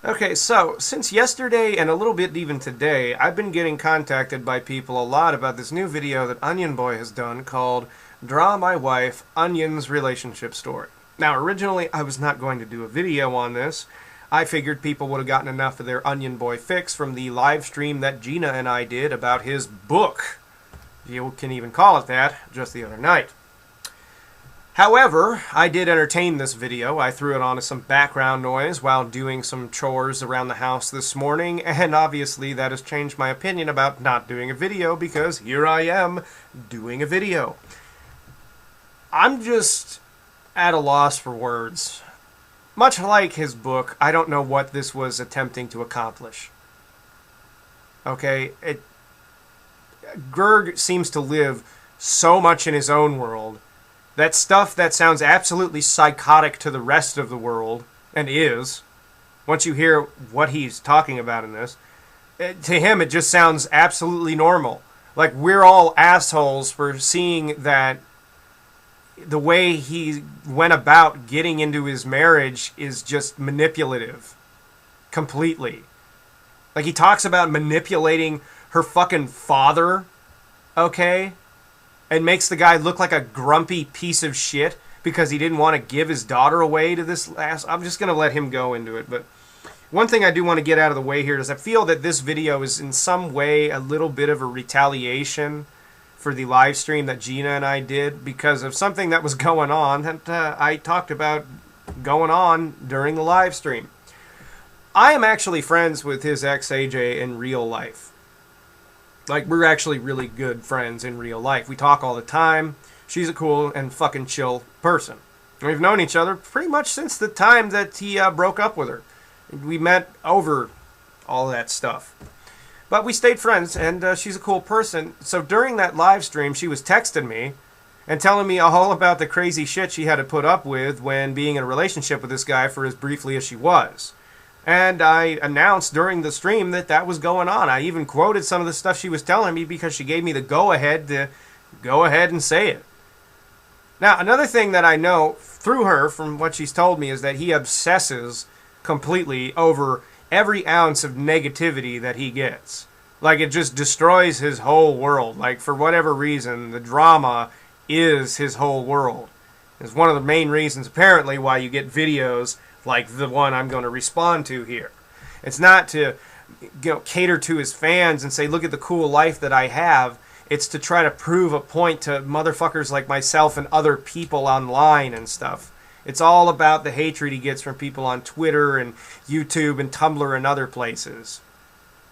Okay, so since yesterday and a little bit even today, I've been getting contacted by people a lot about this new video that Onion Boy has done called Draw My Wife, Onion's Relationship Story. Now, originally, I was not going to do a video on this. I figured people would have gotten enough of their Onion Boy fix from the live stream that Gina and I did about his book. You can even call it that, just the other night. However, I did entertain this video. I threw it on as some background noise while doing some chores around the house this morning, and obviously that has changed my opinion about not doing a video because here I am doing a video. I'm just at a loss for words. Much like his book, I don't know what this was attempting to accomplish. Okay, Gerg seems to live so much in his own world that stuff that sounds absolutely psychotic to the rest of the world, and is, once you hear what he's talking about in this, to him it just sounds absolutely normal. Like we're all assholes for seeing that the way he went about getting into his marriage is just manipulative. Completely. Like he talks about manipulating her fucking father, okay? And makes the guy look like a grumpy piece of shit because he didn't want to give his daughter away to this ass. I'm just going to let him go into it. But one thing I do want to get out of the way here is I feel that this video is in some way a little bit of a retaliation for the live stream that Gina and I did because of something that was going on that I talked about going on during the live stream. I am actually friends with his ex AJ in real life. Like, we're actually really good friends in real life. We talk all the time. She's a cool and fucking chill person. We've known each other pretty much since the time that he broke up with her. We met over all that stuff. But we stayed friends, and she's a cool person. So during that live stream, she was texting me and telling me all about the crazy shit she had to put up with when being in a relationship with this guy for as briefly as she was. And I announced during the stream that that was going on. I even quoted some of the stuff she was telling me because she gave me the go-ahead to go ahead and say it. Now, another thing that I know through her from what she's told me is that he obsesses completely over every ounce of negativity that he gets. Like, it just destroys his whole world. Like, for whatever reason, the drama is his whole world. It's one of the main reasons, apparently, why you get videos like the one I'm going to respond to here. It's not to cater to his fans and say, look at the cool life that I have. It's to try to prove a point to motherfuckers like myself and other people online and stuff. It's all about the hatred he gets from people on Twitter and YouTube and Tumblr and other places.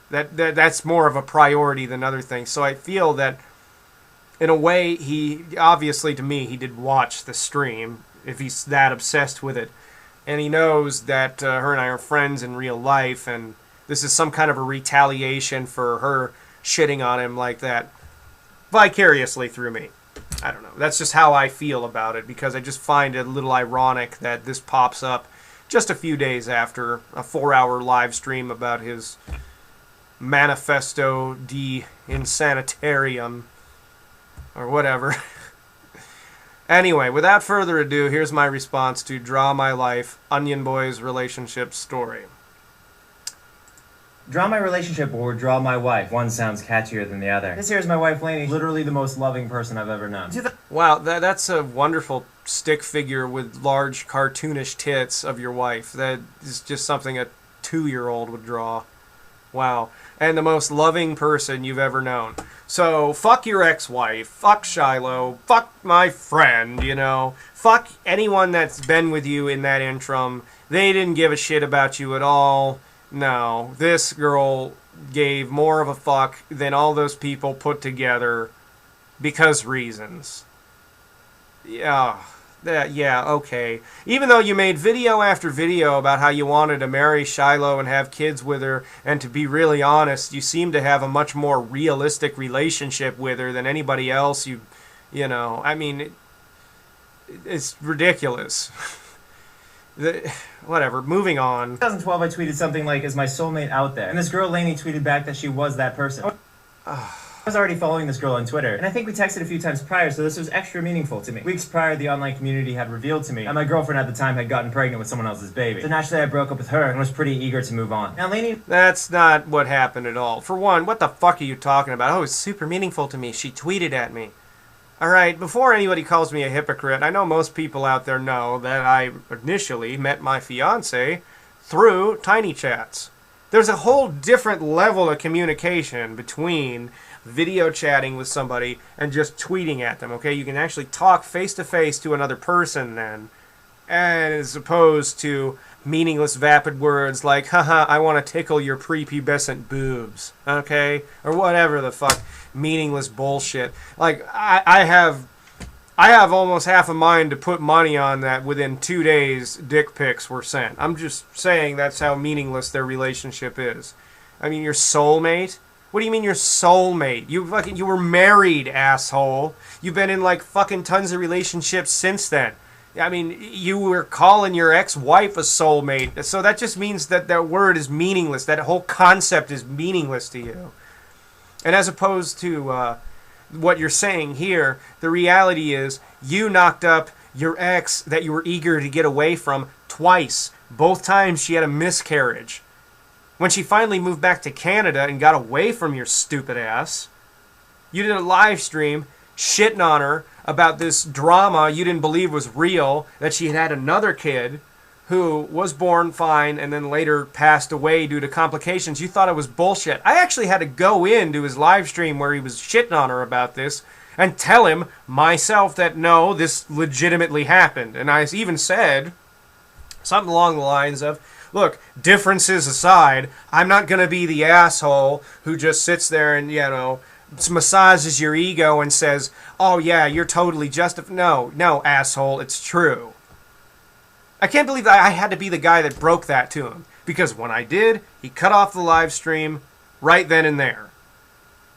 That's more of a priority than other things. So I feel that, in a way, he, obviously to me, he did watch the stream, if he's that obsessed with it. And he knows that her and I are friends in real life, and this is some kind of a retaliation for her shitting on him like that vicariously through me. I don't know. That's just how I feel about it, because I just find it a little ironic that this pops up just a few days after a 4-hour live stream about his Manifesto de Insanitarium, or whatever. Anyway, without further ado, here's my response to Draw My Life, Onion Boy's relationship story. Draw my relationship or draw my wife. One sounds catchier than the other. This here is my wife, Lainey. Literally the most loving person I've ever known. Wow, that's a wonderful stick figure with large cartoonish tits of your wife. That is just something a 2-year-old would draw. Wow. And the most loving person you've ever known. So, fuck your ex-wife, fuck Shiloh, fuck my friend, you know. Fuck anyone that's been with you in that interim. They didn't give a shit about you at all. No, this girl gave more of a fuck than all those people put together because reasons. Yeah, okay. Even though you made video after video about how you wanted to marry Shiloh and have kids with her, and to be really honest, you seem to have a much more realistic relationship with her than anybody else. You know, I mean, it's ridiculous. Whatever, moving on. 2012, I tweeted something like, is my soulmate out there? And this girl, Lainey, tweeted back that she was that person. I was already following this girl on Twitter, and I think we texted a few times prior, so this was extra meaningful to me. Weeks prior, the online community had revealed to me that my girlfriend at the time had gotten pregnant with someone else's baby. So naturally, I broke up with her and was pretty eager to move on. Now, Lainey... That's not what happened at all. For one, what the fuck are you talking about? Oh, it's super meaningful to me. She tweeted at me. Alright, before anybody calls me a hypocrite, I know most people out there know that I initially met my fiancé through Tiny Chats. There's a whole different level of communication between video chatting with somebody and just tweeting at them, okay? You can actually talk face-to-face to another person then, as opposed to meaningless vapid words like, haha, I want to tickle your prepubescent boobs, okay? Or whatever the fuck meaningless bullshit. Like, I have almost half a mind to put money on that within 2 days dick pics were sent. I'm just saying that's how meaningless their relationship is. I mean, your soulmate? What do you mean your soulmate? You were married, asshole. You've been in like fucking tons of relationships since then. I mean, you were calling your ex-wife a soulmate. So that just means that that word is meaningless. That whole concept is meaningless to you. And as opposed to what you're saying here, the reality is you knocked up your ex that you were eager to get away from twice. Both times she had a miscarriage. When she finally moved back to Canada and got away from your stupid ass, you did a live stream shitting on her about this drama you didn't believe was real, that she had had another kid who was born fine and then later passed away due to complications. You thought it was bullshit. I actually had to go into his live stream where he was shitting on her about this and tell him myself that no, this legitimately happened. And I even said something along the lines of, look, differences aside, I'm not going to be the asshole who just sits there and, you know, massages your ego and says, oh yeah, you're totally justified. No, asshole, it's true. I can't believe that I had to be the guy that broke that to him. Because when I did, he cut off the live stream right then and there.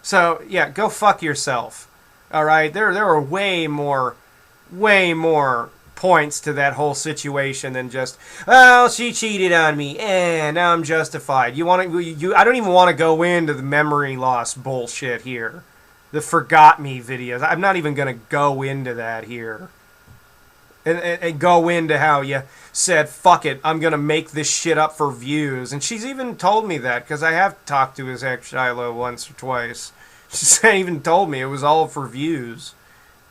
So, yeah, go fuck yourself. Alright? There are way more points to that whole situation than just, well, she cheated on me, and now I'm justified. I don't even want to go into the memory loss bullshit here. The forgot me videos. I'm not even going to go into that here. And go into how you said, fuck it, I'm going to make this shit up for views. And she's even told me that, because I have talked to his ex Shiloh once or twice. She's even told me it was all for views.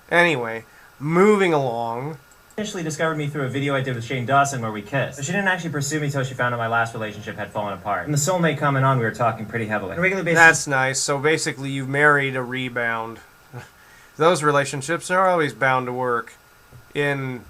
Anyway, moving along. Initially discovered me through a video I did with Shane Dawson where we kissed. But she didn't actually pursue me until she found out my last relationship had fallen apart. And the soulmate comment on, we were talking pretty heavily. On a regular basis. That's nice. So basically you've married a rebound. Those relationships are always bound to work. In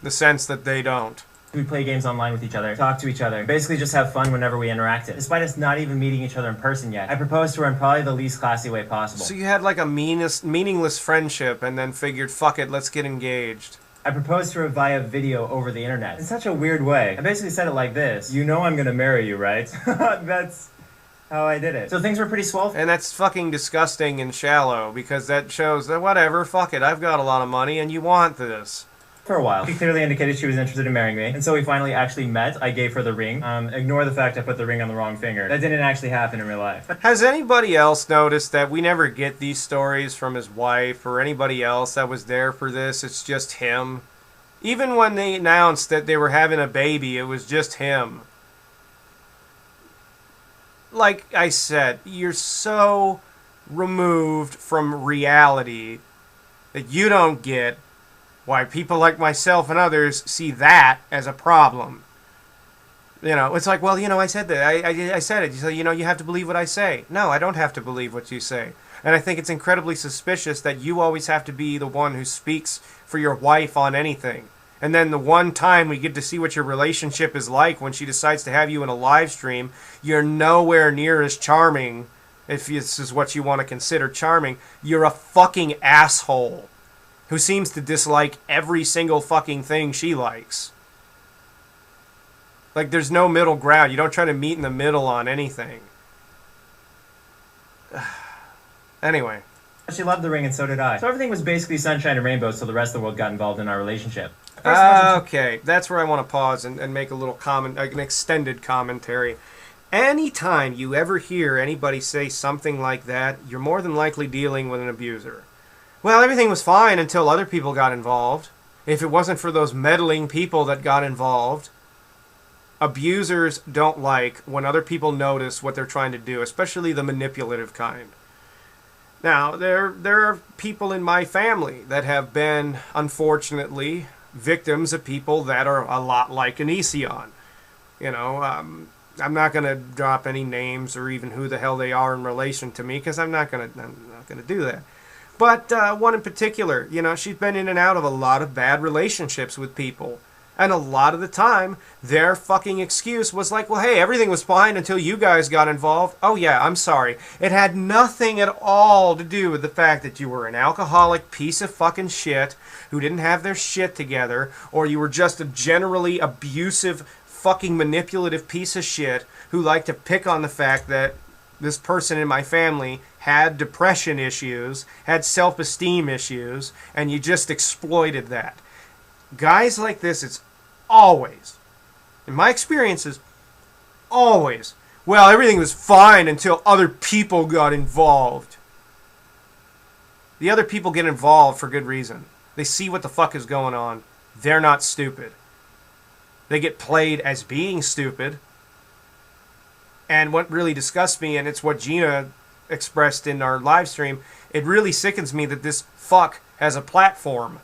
the sense that they don't. We play games online with each other, talk to each other, basically just have fun whenever we interacted. Despite us not even meeting each other in person yet, I proposed to her in probably the least classy way possible. So you had like a meaningless friendship and then figured, fuck it, let's get engaged. I proposed to her via video over the internet. In such a weird way. I basically said it like this. You know I'm gonna marry you, right? That's how I did it. So things were pretty swell. And that's fucking disgusting and shallow, because that shows that whatever, fuck it, I've got a lot of money and you want this. For a while. She clearly indicated she was interested in marrying me, and so we finally actually met. I gave her the ring. Ignore the fact I put the ring on the wrong finger. That didn't actually happen in real life. Has anybody else noticed that we never get these stories from his wife or anybody else that was there for this? It's just him. Even when they announced that they were having a baby, it was just him. Like I said, you're so removed from reality that you don't get why people like myself and others see that as a problem. You know, it's like, well, you know, I said that. I said it. So, you know, you have to believe what I say. No, I don't have to believe what you say. And I think it's incredibly suspicious that you always have to be the one who speaks for your wife on anything. And then the one time we get to see what your relationship is like when she decides to have you in a live stream, you're nowhere near as charming, if this is what you want to consider charming. You're a fucking asshole who seems to dislike every single fucking thing she likes. Like, there's no middle ground. You don't try to meet in the middle on anything. Anyway. She loved the ring, and so did I. So everything was basically sunshine and rainbows till the rest of the world got involved in our relationship. Okay, that's where I want to pause and make a little comment, an extended commentary. Anytime you ever hear anybody say something like that, you're more than likely dealing with an abuser. Well, everything was fine until other people got involved. If it wasn't for those meddling people that got involved, abusers don't like when other people notice what they're trying to do, especially the manipulative kind. Now, there are people in my family that have been, unfortunately, victims of people that are a lot like Onision. You know, I'm not going to drop any names or even who the hell they are in relation to me, because I'm not going to do that. But one in particular, you know, she's been in and out of a lot of bad relationships with people. And a lot of the time, their fucking excuse was like, well, hey, everything was fine until you guys got involved. Oh, yeah, I'm sorry. It had nothing at all to do with the fact that you were an alcoholic piece of fucking shit who didn't have their shit together, or you were just a generally abusive, fucking manipulative piece of shit who liked to pick on the fact that this person in my family had depression issues, had self-esteem issues, and you just exploited that. Guys like this, it's always, in my experiences, always, well, everything was fine until other people got involved. The other people get involved for good reason. They see what the fuck is going on. They're not stupid. They get played as being stupid. And what really disgusts me, and it's what Gina expressed in our live stream, it really sickens me that this fuck has a platform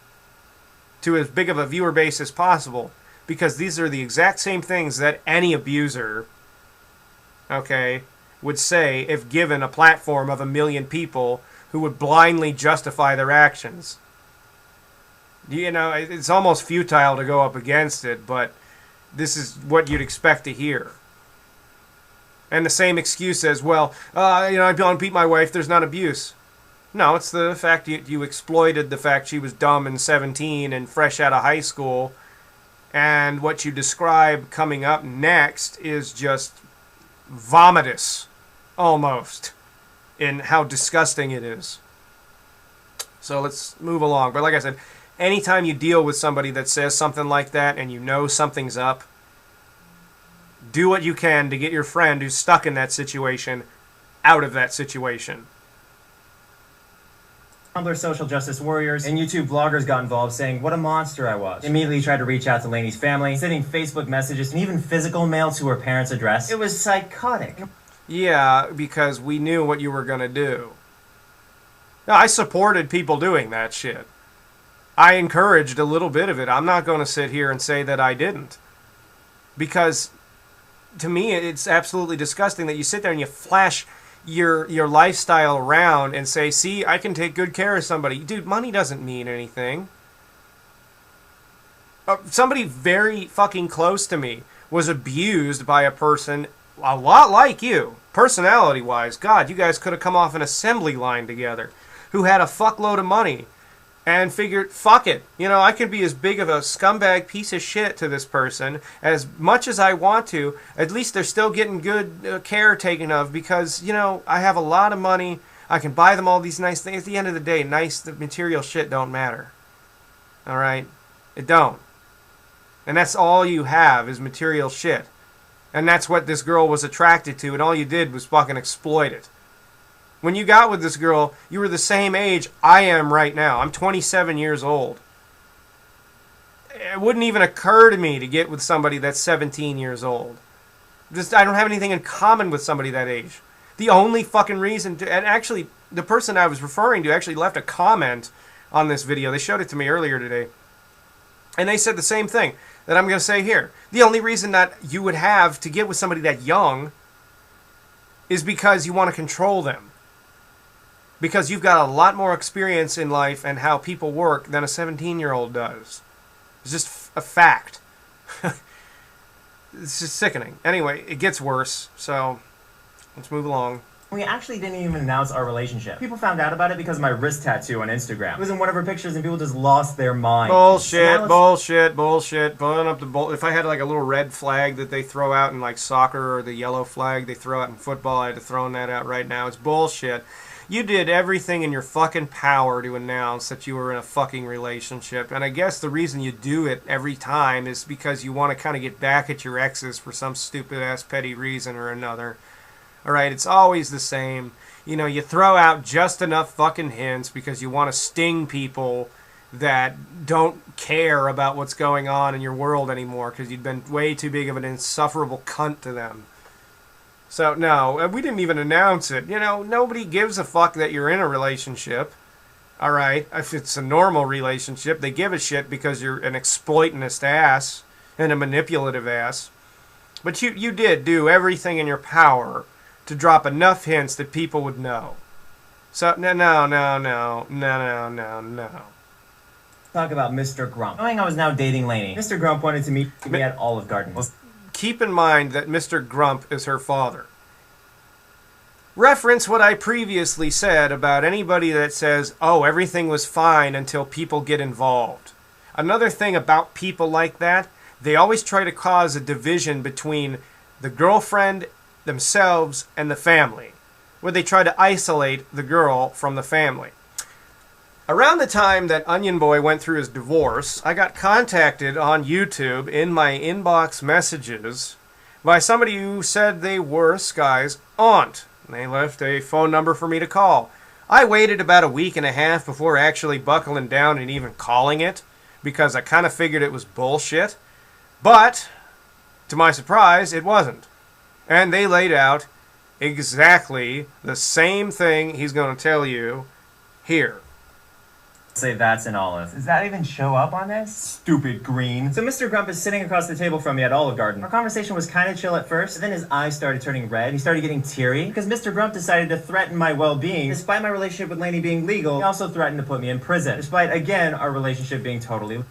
to as big of a viewer base as possible, because these are the exact same things that any abuser, okay, would say if given a platform of 1 million people who would blindly justify their actions. You know, it's almost futile to go up against it, but this is what you'd expect to hear. And the same excuse as, well, you know, I don't beat my wife, there's not abuse. No, it's the fact you exploited the fact she was dumb and 17 and fresh out of high school. And what you describe coming up next is just vomitous, almost, in how disgusting it is. So let's move along. But like I said, anytime you deal with somebody that says something like that and you know something's up, do what you can to get your friend who's stuck in that situation out of that situation. Tumblr social justice warriors and YouTube bloggers got involved, saying what a monster I was. They immediately tried to reach out to Lainey's family, sending Facebook messages and even physical mail to her parents' address. It was psychotic. Yeah, because we knew what you were going to do. Now, I supported people doing that shit. I encouraged a little bit of it. I'm not going to sit here and say that I didn't. Because to me, it's absolutely disgusting that you sit there and you flash your lifestyle around and say, see, I can take good care of somebody. Dude, money doesn't mean anything. Somebody very fucking close to me was abused by a person a lot like you, personality-wise. God, you guys could have come off an assembly line together, who had a fuckload of money and figured, fuck it. You know, I could be as big of a scumbag piece of shit to this person as much as I want to. At least they're still getting good care taken of because, you know, I have a lot of money. I can buy them all these nice things. At the end of the day, nice material shit don't matter. All right? It don't. And that's all you have is material shit. And that's what this girl was attracted to, and all you did was fucking exploit it. When you got with this girl, you were the same age I am right now. I'm 27 years old. It wouldn't even occur to me to get with somebody that's 17 years old. Just, I don't have anything in common with somebody that age. The only fucking reason to... And actually, the person I was referring to actually left a comment on this video. They showed it to me earlier today. And they said the same thing that I'm going to say here. The only reason that you would have to get with somebody that young is because you want to control them. Because you've got a lot more experience in life and how people work than a 17-year-old does. It's just a fact. It's just sickening. Anyway, it gets worse, so let's move along. We actually didn't even announce our relationship. People found out about it because of my wrist tattoo on Instagram. It was in one of her pictures and people just lost their mind. Bullshit, bullshit, bullshit. Pulling up the bull. If I had like a little red flag that they throw out in like soccer, or the yellow flag they throw out in football, I had to throw that out right now. It's bullshit. You did everything in your fucking power to announce that you were in a fucking relationship. And I guess the reason you do it every time is because you want to kind of get back at your exes for some stupid-ass petty reason or another. Alright, it's always the same. You know, you throw out just enough fucking hints because you want to sting people that don't care about what's going on in your world anymore because you've been way too big of an insufferable cunt to them. So, no, we didn't even announce it. You know, nobody gives a fuck that you're in a relationship. Alright? If it's a normal relationship, they give a shit because you're an exploitionist ass and a manipulative ass. But you did do everything in your power to drop enough hints that people would know. So, no. Talk about Mr. Grump. Knowing I was now dating Lainey, Mr. Grump wanted to meet me at Olive Garden. Keep in mind that Mr. Grump is her father. Reference what I previously said about anybody that says, oh, everything was fine until people get involved. Another thing about people like that, they always try to cause a division between the girlfriend, themselves, and the family, where they try to isolate the girl from the family. Around the time that Onion Boy went through his divorce, I got contacted on YouTube in my inbox messages by somebody who said they were Sky's aunt. They left a phone number for me to call. I waited about a week and a half before actually buckling down and even calling it, because I kind of figured it was bullshit. But, to my surprise, it wasn't. And they laid out exactly the same thing he's going to tell you here. Say that's an olive. Does that even show up on this? Stupid green. So Mr. Grump is sitting across the table from me at Olive Garden. Our conversation was kind of chill at first, but then his eyes started turning red. He started getting teary because Mr. Grump decided to threaten my well-being. Despite my relationship with Lainey being legal, he also threatened to put me in prison. Despite, again, our relationship being totally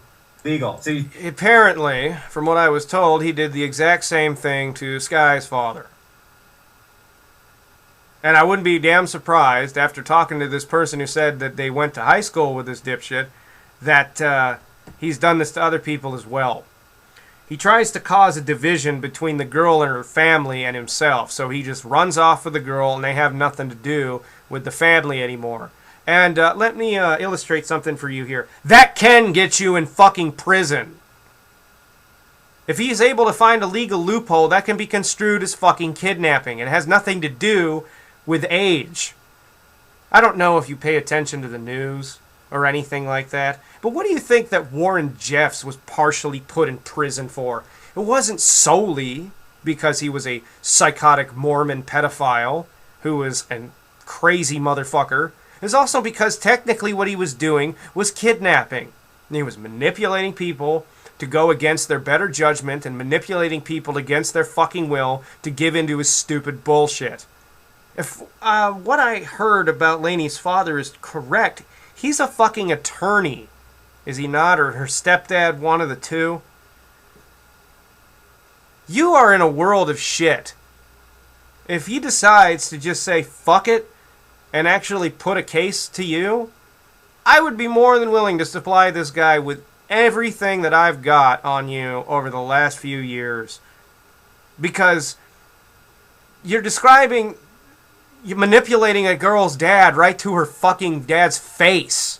legal. So apparently, from what I was told, he did the exact same thing to Sky's father. And I wouldn't be damn surprised, after talking to this person who said that they went to high school with this dipshit, that he's done this to other people as well. He tries to cause a division between the girl and her family and himself, so he just runs off with the girl and they have nothing to do with the family anymore. And let me illustrate something for you here. That can get you in fucking prison. If he's able to find a legal loophole, that can be construed as fucking kidnapping. It has nothing to do with age. I don't know if you pay attention to the news or anything like that, but what do you think that Warren Jeffs was partially put in prison for? It wasn't solely because he was a psychotic Mormon pedophile who was a crazy motherfucker. It was also because technically what he was doing was kidnapping. He was manipulating people to go against their better judgment and manipulating people against their fucking will to give into his stupid bullshit. If what I heard about Lainey's father is correct, he's a fucking attorney. Is he not? Or her stepdad, one of the two? You are in a world of shit. If he decides to just say fuck it and actually put a case to you, I would be more than willing to supply this guy with everything that I've got on you over the last few years. Because you're manipulating a girl's dad right to her fucking dad's face.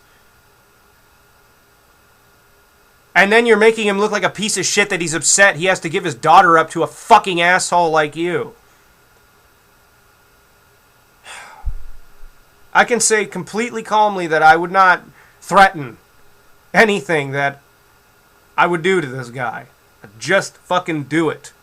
And then you're making him look like a piece of shit that he's upset he has to give his daughter up to a fucking asshole like you. I can say completely calmly that I would not threaten anything that I would do to this guy. I'd just fucking do it.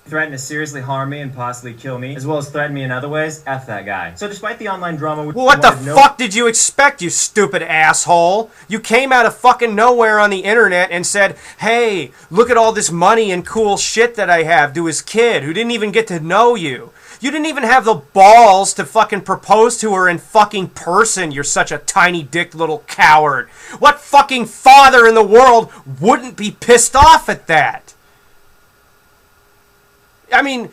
Threaten to seriously harm me and possibly kill me, as well as threaten me in other ways, F that guy. So despite the online drama... Well, what the fuck did you expect, you stupid asshole? You came out of fucking nowhere on the internet and said, hey, look at all this money and cool shit that I have, to his kid who didn't even get to know you. You didn't even have the balls to fucking propose to her in fucking person. You're such a tiny dick little coward. What fucking father in the world wouldn't be pissed off at that? I mean,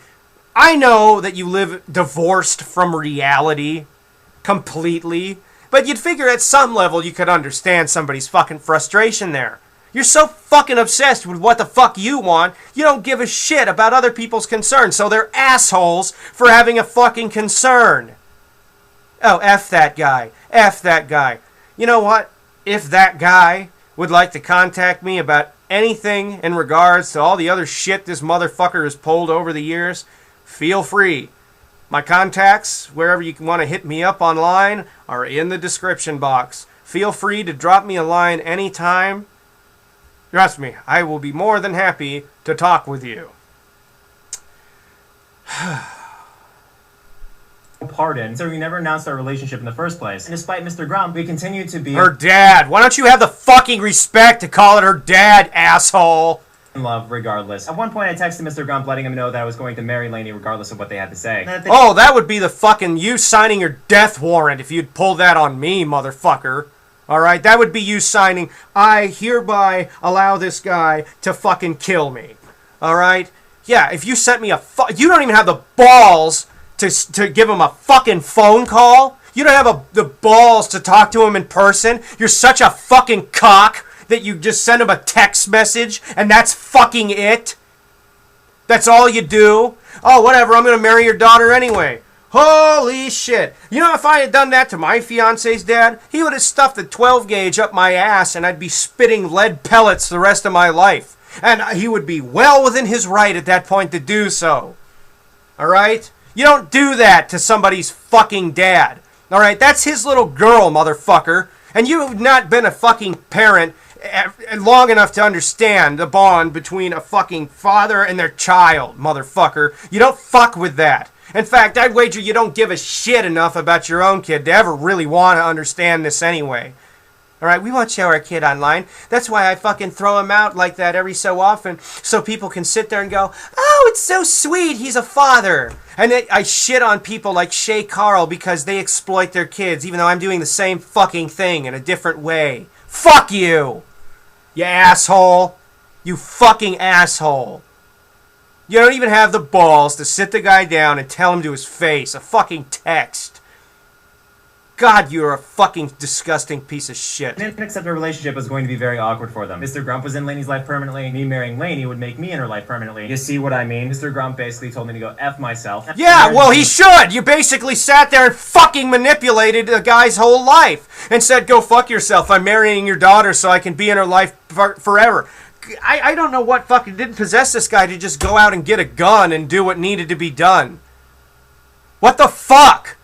I know that you live divorced from reality completely, but you'd figure at some level you could understand somebody's fucking frustration there. You're so fucking obsessed with what the fuck you want, you don't give a shit about other people's concerns, so they're assholes for having a fucking concern. Oh, F that guy. F that guy. You know what? If that guy would like to contact me about anything in regards to all the other shit this motherfucker has pulled over the years, feel free. My contacts, wherever you want to hit me up online, are in the description box. Feel free to drop me a line anytime. Trust me, I will be more than happy to talk with you. Pardon, so we never announced our relationship in the first place. And despite Mr. Grump, we continue to be her dad. Why don't you have the fucking respect to call it her dad, asshole? In love regardless. At one point I texted Mr. Grump letting him know that I was going to marry Lainey regardless of what they had to say. Oh, that would be the fucking you signing your death warrant if you'd pull that on me, motherfucker. Alright, that would be you signing, I hereby allow this guy to fucking kill me. Alright? Yeah, if you sent me you don't even have the balls to give him a fucking phone call. You don't have the balls to talk to him in person. You're such a fucking cock that you just send him a text message and that's fucking it. That's all you do. Oh, whatever, I'm going to marry your daughter anyway. Holy shit. You know, if I had done that to my fiance's dad, he would have stuffed a 12 gauge up my ass and I'd be spitting lead pellets the rest of my life. And he would be well within his right at that point to do so. Alright? You don't do that to somebody's fucking dad. Alright? That's his little girl, motherfucker. And you have not been a fucking parent long enough to understand the bond between a fucking father and their child, motherfucker. You don't fuck with that. In fact, I'd wager you don't give a shit enough about your own kid to ever really want to understand this anyway. Alright, we won't show our kid online. That's why I fucking throw him out like that every so often, so people can sit there and go, oh, it's so sweet, he's a father. And I shit on people like Shay Carl because they exploit their kids, even though I'm doing the same fucking thing in a different way. Fuck you! You asshole! You fucking asshole! You don't even have the balls to sit the guy down and tell him to his face, a fucking text. God, you're a fucking disgusting piece of shit. An unacceptable relationship was going to be very awkward for them. Mr. Grump was in Lainey's life permanently. Me marrying Lainey would make me in her life permanently. You see what I mean? Mr. Grump basically told me to go F myself. Yeah, well, he should! You basically sat there and fucking manipulated the guy's whole life and said, go fuck yourself. I'm marrying your daughter so I can be in her life forever. I don't know what fucking didn't possess this guy to just go out and get a gun and do what needed to be done. What the fuck?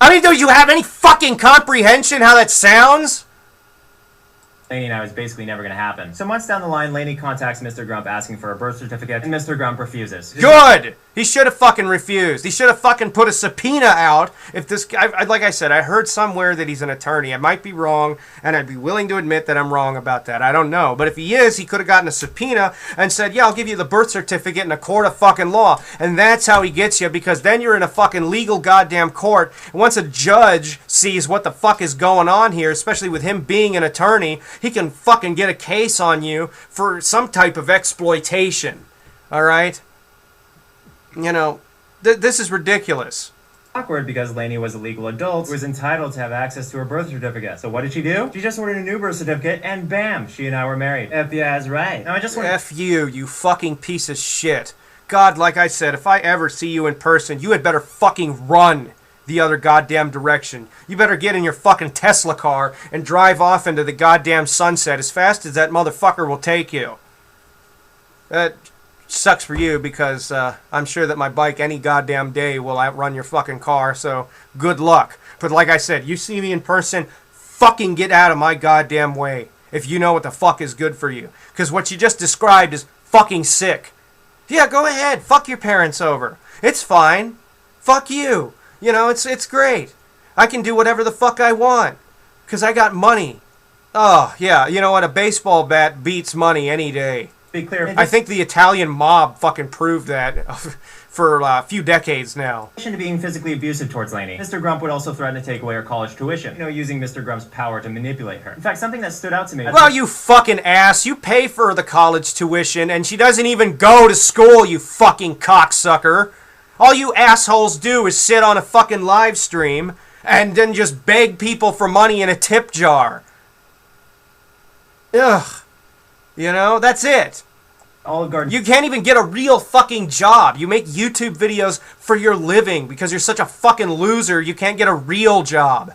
I mean, do you have any fucking comprehension how that sounds? Lainey and I was basically never going to happen. So months down the line, Lainey contacts Mr. Grump asking for a birth certificate, and Mr. Grump refuses. Good! He should have fucking refused. He should have fucking put a subpoena out if this guy, like I said, I heard somewhere that he's an attorney. I might be wrong, and I'd be willing to admit that I'm wrong about that. I don't know. But if he is, he could have gotten a subpoena and said, yeah, I'll give you the birth certificate in a court of fucking law. And that's how he gets you, because then you're in a fucking legal goddamn court. And once a judge sees what the fuck is going on here, especially with him being an attorney, he can fucking get a case on you for some type of exploitation. Alright? You know, this is ridiculous. Awkward because Lainey was a legal adult who was entitled to have access to her birth certificate. So what did she do? She just ordered a new birth certificate, and bam, she and I were married. FBI's right. Now I just want F you fucking piece of shit. God, like I said, if I ever see you in person, you had better fucking run the other goddamn direction. You better get in your fucking Tesla car and drive off into the goddamn sunset as fast as that motherfucker will take you. That sucks for you because I'm sure that my bike any goddamn day will outrun your fucking car, so good luck. But like I said, you see me in person, fucking get out of my goddamn way if you know what the fuck is good for you. Because what you just described is fucking sick. Yeah, go ahead, fuck your parents over. It's fine. Fuck you. You know, it's great. I can do whatever the fuck I want. Because I got money. Oh, yeah, you know what? A baseball bat beats money any day. be clear. I think the Italian mob fucking proved that for a few decades now. In addition to being physically abusive towards Lainey, Mr. Grump would also threaten to take away her college tuition, using Mr. Grump's power to manipulate her. In fact, something that stood out to me... Well, you fucking ass, you pay for the college tuition, and she doesn't even go to school, you fucking cocksucker. All you assholes do is sit on a fucking live stream and then just beg people for money in a tip jar. Ugh. You know, that's it. Olive Garden. You can't even get a real fucking job. You make YouTube videos for your living because you're such a fucking loser you can't get a real job.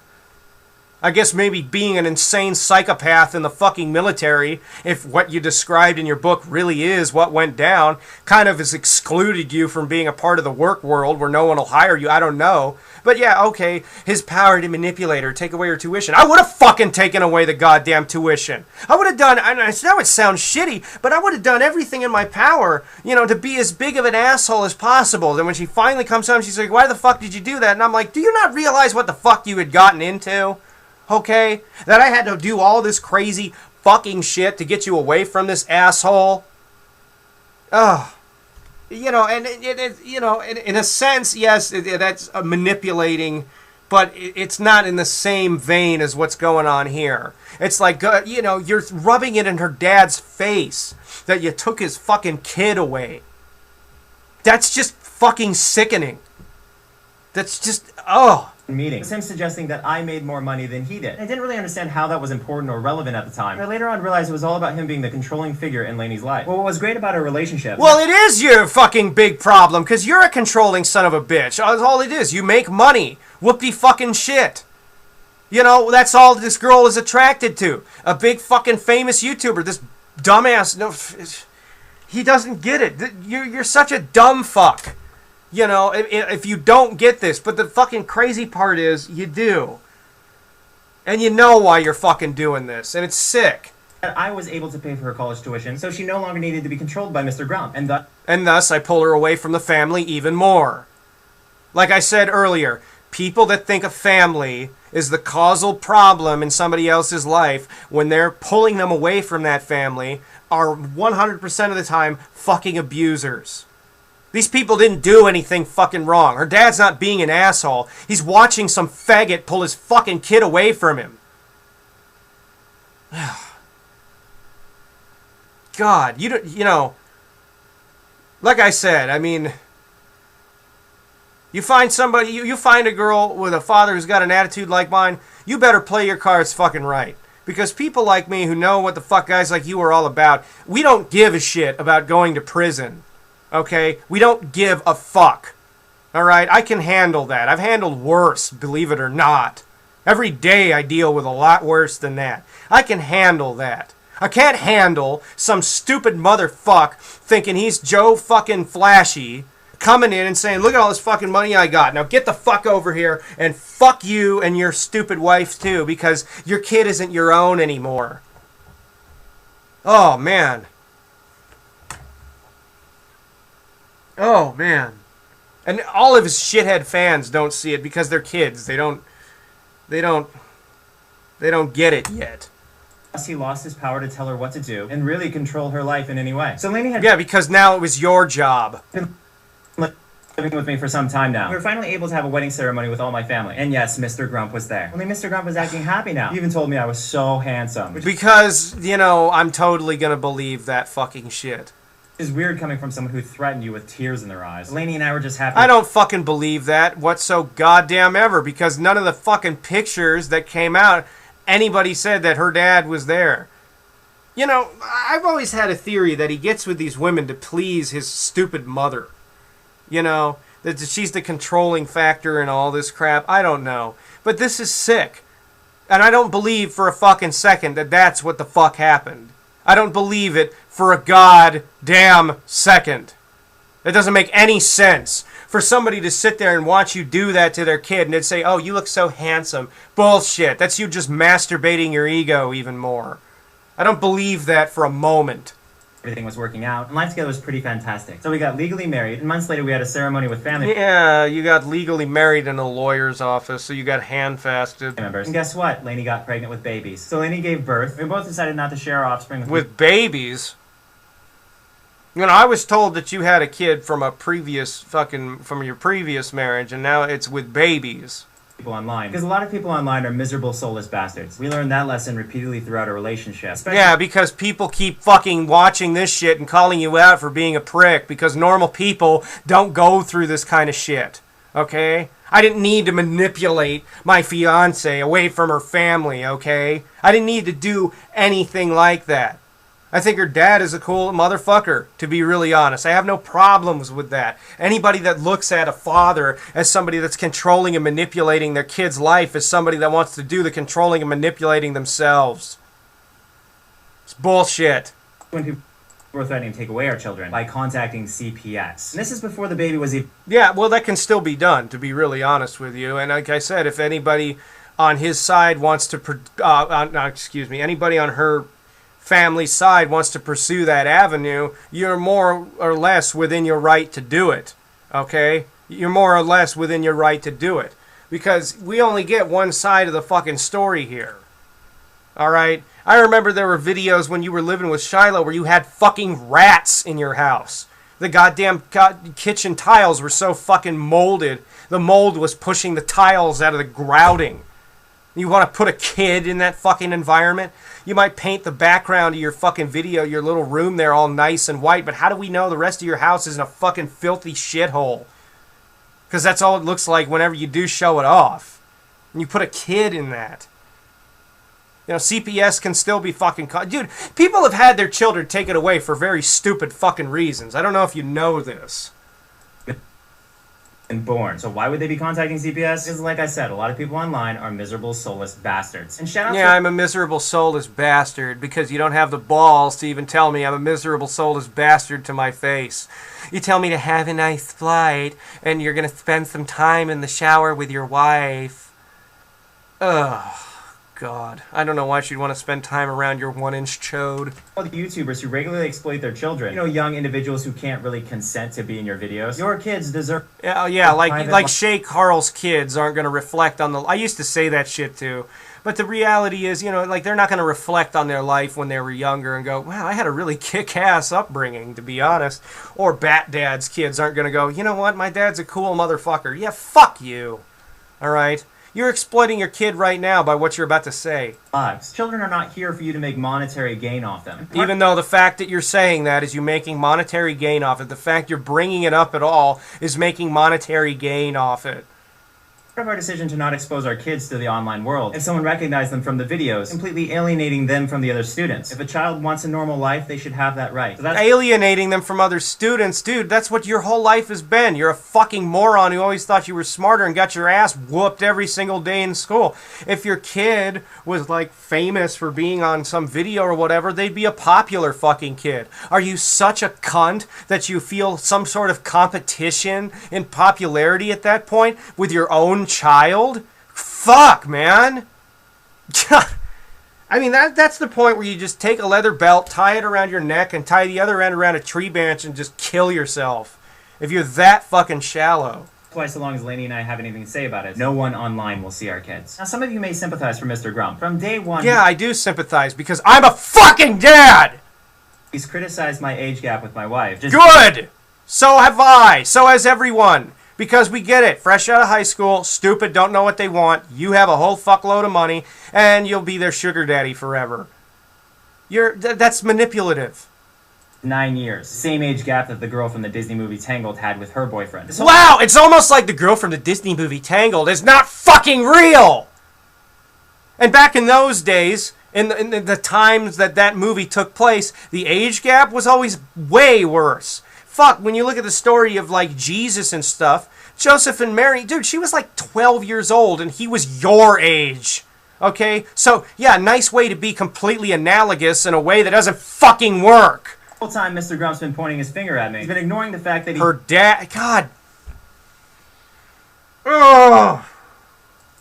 I guess maybe being an insane psychopath in the fucking military, if what you described in your book really is what went down, kind of has excluded you from being a part of the work world where no one will hire you. I don't know. But yeah, okay, his power to manipulate her, take away her tuition. I would have fucking taken away the goddamn tuition. I would have done, I know it sounds shitty, but I would have done everything in my power, to be as big of an asshole as possible. And when she finally comes home, she's like, why the fuck did you do that? And I'm like, do you not realize what the fuck you had gotten into? Okay? That I had to do all this crazy fucking shit to get you away from this asshole? Ugh. And in a sense, yes, that's manipulating, but it's not in the same vein as what's going on here. It's like, you're rubbing it in her dad's face that you took his fucking kid away. That's just fucking sickening. That's just, meeting. It's him suggesting that I made more money than he did. I didn't really understand how that was important or relevant at the time. But I later on realized it was all about him being the controlling figure in Lainey's life. Well, what was great about our relationship... Well, it is your fucking big problem, because you're a controlling son of a bitch. That's all it is. You make money. Whoopty fucking shit. That's all this girl is attracted to. A big fucking famous YouTuber. This dumbass... No, he doesn't get it. You're such a dumb fuck. If you don't get this. But the fucking crazy part is, you do. And you know why you're fucking doing this. And it's sick. I was able to pay for her college tuition, so she no longer needed to be controlled by Mr. Grump. And thus, I pull her away from the family even more. Like I said earlier, people that think a family is the causal problem in somebody else's life, when they're pulling them away from that family, are 100% of the time fucking abusers. These people didn't do anything fucking wrong. Her dad's not being an asshole. He's watching some faggot pull his fucking kid away from him. God, like I said, I mean, you find somebody, you find a girl with a father who's got an attitude like mine, you better play your cards fucking right. Because people like me who know what the fuck guys like you are all about, we don't give a shit about going to prison. Okay? We don't give a fuck. Alright? I can handle that. I've handled worse, believe it or not. Every day I deal with a lot worse than that. I can handle that. I can't handle some stupid motherfuck thinking he's Joe fucking Flashy coming in and saying, look at all this fucking money I got. Now get the fuck over here and fuck you and your stupid wife too, because your kid isn't your own anymore. Oh, man. Oh, man. And all of his shithead fans don't see it because they're kids. They don't get it yet. He lost his power to tell her what to do and really control her life in any way. So Lainey had... Yeah, because now it was your job. Been living with me for some time now. We were finally able to have a wedding ceremony with all my family. And yes, Mr. Grump was there. Only Mr. Grump was acting happy now. He even told me I was so handsome. Because, I'm totally gonna believe that fucking shit. Is weird coming from someone who threatened you with tears in their eyes. Lainey and I were just happy. I don't fucking believe that whatso goddamn ever, because none of the fucking pictures that came out, anybody said that her dad was there. I've always had a theory that he gets with these women to please his stupid mother. That she's the controlling factor in all this crap. I don't know. But this is sick. And I don't believe for a fucking second that that's what the fuck happened. I don't believe it for a goddamn second. It doesn't make any sense for somebody to sit there and watch you do that to their kid and they'd say, oh, you look so handsome. Bullshit. That's you just masturbating your ego even more. I don't believe that for a moment. Everything was working out, and life together was pretty fantastic. So we got legally married, and months later we had a ceremony with family Yeah, you got legally married in a lawyer's office, so you got hand-fasted. members. And guess what? Lainey got pregnant with babies. So Lainey gave birth. We both decided not to share our offspring with babies? I was told that you had a kid from from your previous marriage, and now it's with babies. People online. Because a lot of people online are miserable, soulless bastards. We learned that lesson repeatedly throughout our relationship. Yeah, because people keep fucking watching this shit and calling you out for being a prick, because normal people don't go through this kind of shit. Okay? I didn't need to manipulate my fiance away from her family, okay? I didn't need to do anything like that. I think her dad is a cool motherfucker, to be really honest. I have no problems with that. Anybody that looks at a father as somebody that's controlling and manipulating their kid's life is somebody that wants to do the controlling and manipulating themselves. It's bullshit. When people were threatening to take away our children by contacting CPS. And this is before the baby was even... Yeah, well, that can still be done, to be really honest with you. And like I said, if anybody on his side wants to... anybody on her family's side wants to pursue that avenue, you're more or less within your right to do it. Okay? You're more or less within your right to do it. Because we only get one side of the fucking story here. Alright? I remember there were videos when you were living with Shiloh where you had fucking rats in your house. The goddamn kitchen tiles were so fucking molded. The mold was pushing the tiles out of the grouting. You want to put a kid in that fucking environment? You might paint the background of your fucking video, your little room there, all nice and white, but how do we know the rest of your house isn't a fucking filthy shithole? Because that's all it looks like whenever you do show it off. And you put a kid in that. You know, CPS can still be fucking... Dude, people have had their children taken away for very stupid fucking reasons. I don't know if you know this. And born. So why would they be contacting CPS? Because like I said, a lot of people online are miserable, soulless bastards. And shout out I'm a miserable, soulless bastard because you don't have the balls to even tell me I'm a miserable, soulless bastard to my face. You tell me to have a nice flight and you're going to spend some time in the shower with your wife. Ugh. God. I don't know why she'd want to spend time around your 1-inch chode. All the YouTubers who regularly exploit their children. You know, young individuals who can't really consent to be in your videos. Your kids deserve... Yeah, like Shay Carl's kids aren't going to reflect on the... I used to say that shit too. But the reality is, you know, like they're not going to reflect on their life when they were younger and go, wow, I had a really kick-ass upbringing, to be honest. Or Bat Dad's kids aren't going to go, you know what, my dad's a cool motherfucker. Yeah, fuck you. All right? You're exploiting your kid right now by what you're about to say. Lives. Children are not here for you to make monetary gain off them. Even though the fact that you're saying that is you making monetary gain off it. The fact you're bringing it up at all is making monetary gain off it. Part of our decision to not expose our kids to the online world, if someone recognized them from the videos, completely alienating them from the other students. If a child wants a normal life, they should have that right. So that's alienating them from other students, dude, that's what your whole life has been. You're a fucking moron who always thought you were smarter and got your ass whooped every single day in school. If your kid was like famous for being on some video or whatever, they'd be a popular fucking kid. Are you such a cunt that you feel some sort of competition in popularity at that point with your own child? Fuck, man. I mean, that's the point where you just take a leather belt, tie it around your neck, and tie the other end around a tree branch and just kill yourself. If you're that fucking shallow. Twice so long as Lainey and I have anything to say about it, no one online will see our kids. Now, some of you may sympathize for Mr. Grump. From day one... Yeah, I do sympathize because I'm a fucking dad! He's criticized my age gap with my wife. Good! So have I. So has everyone. Because we get it. Fresh out of high school, stupid, don't know what they want. You have a whole fuckload of money, and you'll be their sugar daddy forever. That's manipulative. 9 years. Same age gap that the girl from the Disney movie Tangled had with her boyfriend. Wow, it's almost like the girl from the Disney movie Tangled is not fucking real! And back in those days, in the times that movie took place, the age gap was always way worse. Fuck, when you look at the story of, like, Jesus and stuff, Joseph and Mary, dude, she was, like, 12 years old, and he was your age. Okay? So, yeah, nice way to be completely analogous in a way that doesn't fucking work. The whole time Mr. Grump's been pointing his finger at me. He's been ignoring the fact that her dad... God. Ugh.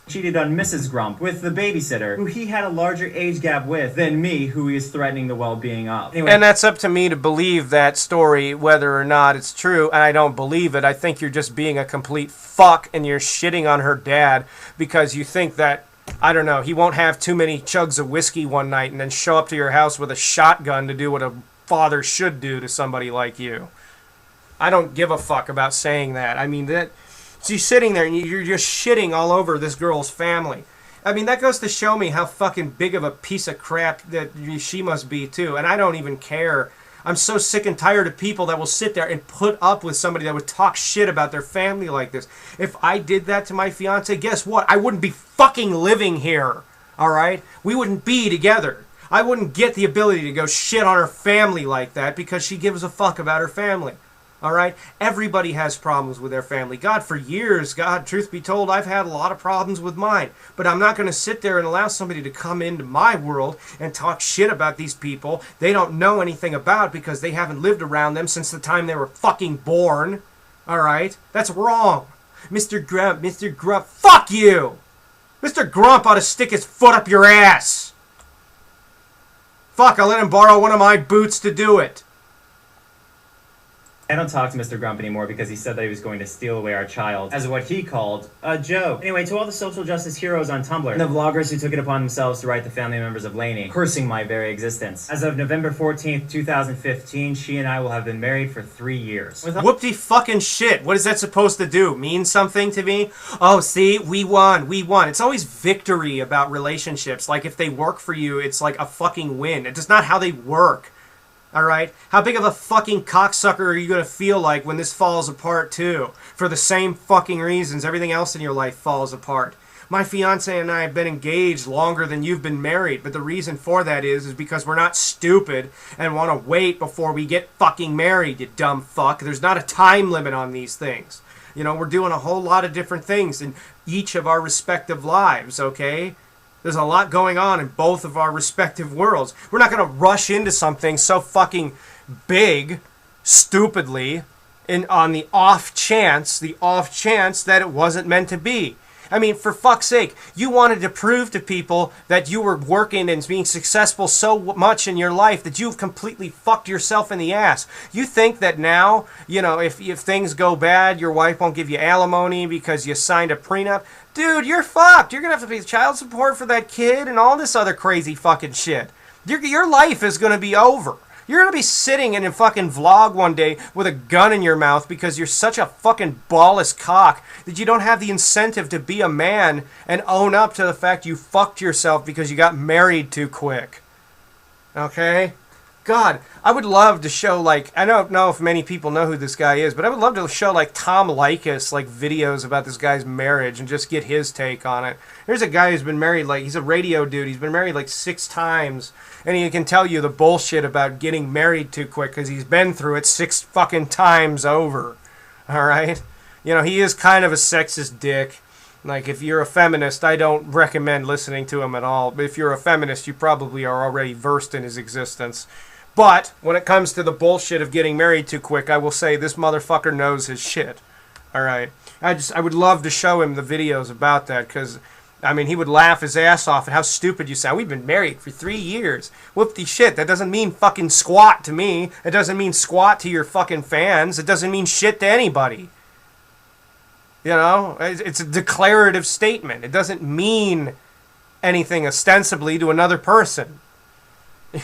Cheated on Mrs. Grump with the babysitter, who he had a larger age gap with than me, who he is threatening the well-being of. Anyway, and that's up to me to believe that story, whether or not it's true, and I don't believe it. I think you're just being a complete fuck, and you're shitting on her dad because you think that, I don't know, he won't have too many chugs of whiskey one night and then show up to your house with a shotgun to do what a father should do to somebody like you. I don't give a fuck about saying that. I mean, that... So you're sitting there and you're just shitting all over this girl's family. I mean, that goes to show me how fucking big of a piece of crap that she must be, too. And I don't even care. I'm so sick and tired of people that will sit there and put up with somebody that would talk shit about their family like this. If I did that to my fiance, guess what? I wouldn't be fucking living here, all right? We wouldn't be together. I wouldn't get the ability to go shit on her family like that because she gives a fuck about her family. All right? Everybody has problems with their family. God, for years, God, truth be told, I've had a lot of problems with mine. But I'm not going to sit there and allow somebody to come into my world and talk shit about these people they don't know anything about because they haven't lived around them since the time they were fucking born. All right? That's wrong. Mr. Grump, fuck you! Mr. Grump ought to stick his foot up your ass. Fuck, I'll let him borrow one of my boots to do it. I don't talk to Mr. Grump anymore because he said that he was going to steal away our child as what he called a joke. Anyway, to all the social justice heroes on Tumblr and the vloggers who took it upon themselves to write the family members of Lainey, cursing my very existence. As of November 14th, 2015, she and I will have been married for 3 years. Whoopty fucking shit. What is that supposed to do? Mean something to me? Oh, see, we won. We won. It's always victory about relationships. Like if they work for you, it's like a fucking win. It's not how they work. All right? How big of a fucking cocksucker are you going to feel like when this falls apart, too? For the same fucking reasons everything else in your life falls apart. My fiance and I have been engaged longer than you've been married, but the reason for that is because we're not stupid and want to wait before we get fucking married, you dumb fuck. There's not a time limit on these things. You know, we're doing a whole lot of different things in each of our respective lives, okay? There's a lot going on in both of our respective worlds. We're not going to rush into something so fucking big, stupidly, on the off chance that it wasn't meant to be. I mean, for fuck's sake, you wanted to prove to people that you were working and being successful so much in your life that you've completely fucked yourself in the ass. You think that now, you know, if things go bad, your wife won't give you alimony because you signed a prenup? Dude, you're fucked. You're going to have to pay child support for that kid and all this other crazy fucking shit. Your life is going to be over. You're going to be sitting in a fucking vlog one day with a gun in your mouth because you're such a fucking ballless cock that you don't have the incentive to be a man and own up to the fact you fucked yourself because you got married too quick. Okay? God, I would love to show, like, I don't know if many people know who this guy is, but I would love to show, like, Tom Likas, like, videos about this guy's marriage and just get his take on it. There's a guy who's been married, like, he's a radio dude. He's been married, like, 6 times, and he can tell you the bullshit about getting married too quick because he's been through it 6 fucking times over. All right? You know, he is kind of a sexist dick. Like, if you're a feminist, I don't recommend listening to him at all. But if you're a feminist, you probably are already versed in his existence. But when it comes to the bullshit of getting married too quick, I will say this motherfucker knows his shit. All right. I would love to show him the videos about that because, I mean, he would laugh his ass off at how stupid you sound. We've been married for 3 years. Whoop-de shit. That doesn't mean fucking squat to me. It doesn't mean squat to your fucking fans. It doesn't mean shit to anybody. You know? It's a declarative statement. It doesn't mean anything ostensibly to another person.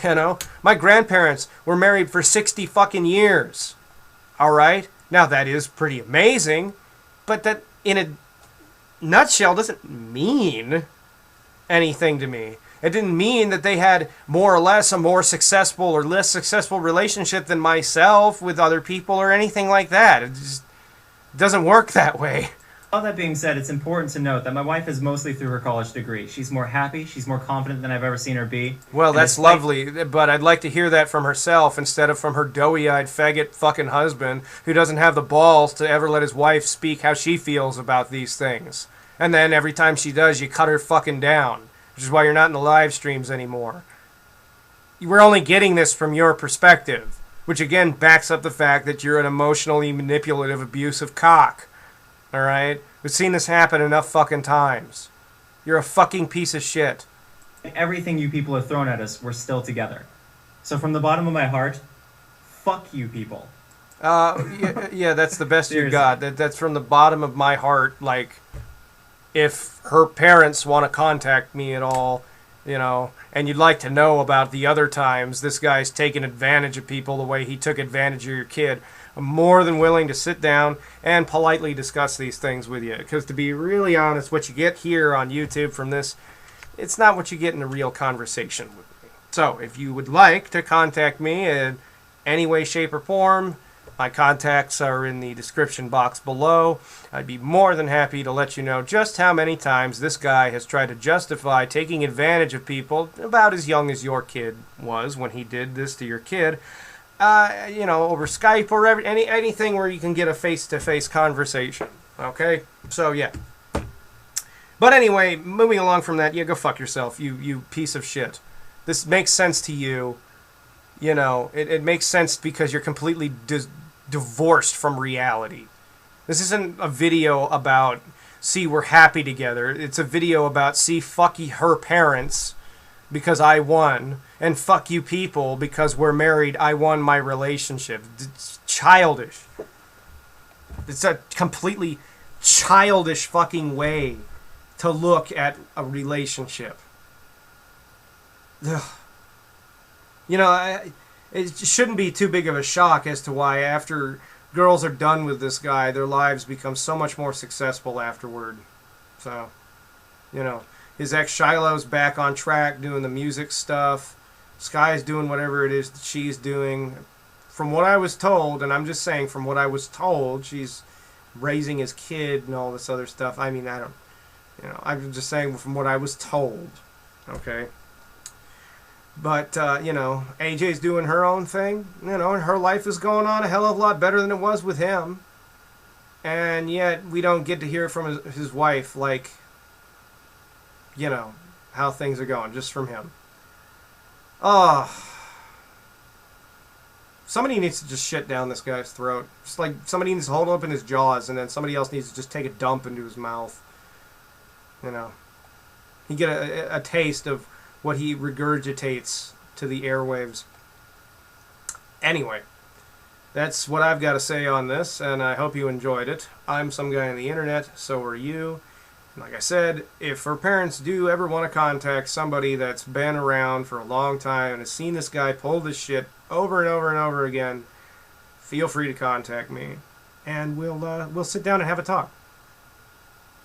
You know, my grandparents were married for 60 fucking years. All right? Now, that is pretty amazing, but that in a nutshell doesn't mean anything to me. It didn't mean that they had more or less a more successful or less successful relationship than myself with other people or anything like that. It just doesn't work that way. All that being said, it's important to note that my wife is mostly through her college degree. She's more happy, she's more confident than I've ever seen her be. Well, that's lovely, but I'd like to hear that from herself instead of from her doughy-eyed faggot fucking husband who doesn't have the balls to ever let his wife speak how she feels about these things. And then every time she does, you cut her fucking down, which is why you're not in the live streams anymore. We're only getting this from your perspective, which again backs up the fact that you're an emotionally manipulative, abusive cock. All right? We've seen this happen enough fucking times. You're a fucking piece of shit. Everything you people have thrown at us, we're still together. So from the bottom of my heart, fuck you people. Yeah, that's the best you got. That's from the bottom of my heart. Like, if her parents want to contact me at all, you know, and you'd like to know about the other times this guy's taken advantage of people the way he took advantage of your kid, I'm more than willing to sit down and politely discuss these things with you. Because to be really honest, what you get here on YouTube from this, it's not what you get in a real conversation with me. So if you would like to contact me in any way, shape, or form, My contacts are in the description box below. I'd be more than happy to let you know just how many times this guy has tried to justify taking advantage of people about as young as your kid was when he did this to your kid. Over Skype or anything where you can get a face-to-face conversation. Okay? So, yeah. But anyway, moving along from that, go fuck yourself, you piece of shit. This makes sense to you. It makes sense because you're completely divorced from reality. This isn't a video about, see, we're happy together. It's a video about, see, fuck her parents because I won. And fuck you people because we're married, I won my relationship. It's childish. It's a completely childish fucking way to look at a relationship. Ugh. It shouldn't be too big of a shock as to why after girls are done with this guy, their lives become so much more successful afterward. So, his ex Shiloh's back on track doing the music stuff. Sky's doing whatever it is that she's doing. From what I was told, and I'm just saying from what I was told, she's raising his kid and all this other stuff. I mean, I'm just saying from what I was told. Okay? But, AJ's doing her own thing, and her life is going on a hell of a lot better than it was with him. And yet, we don't get to hear from his wife, like, how things are going, just from him. Oh. Somebody needs to just shit down this guy's throat. Just like, somebody needs to hold open his jaws, and then somebody else needs to just take a dump into his mouth. You get a taste of what he regurgitates to the airwaves. Anyway, that's what I've got to say on this, and I hope you enjoyed it. I'm some guy on the internet, so are you. And like I said, if her parents do ever want to contact somebody that's been around for a long time and has seen this guy pull this shit over and over and over again, feel free to contact me, and we'll sit down and have a talk.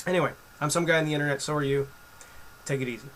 Anyway, I'm some guy on the internet, so are you. Take it easy.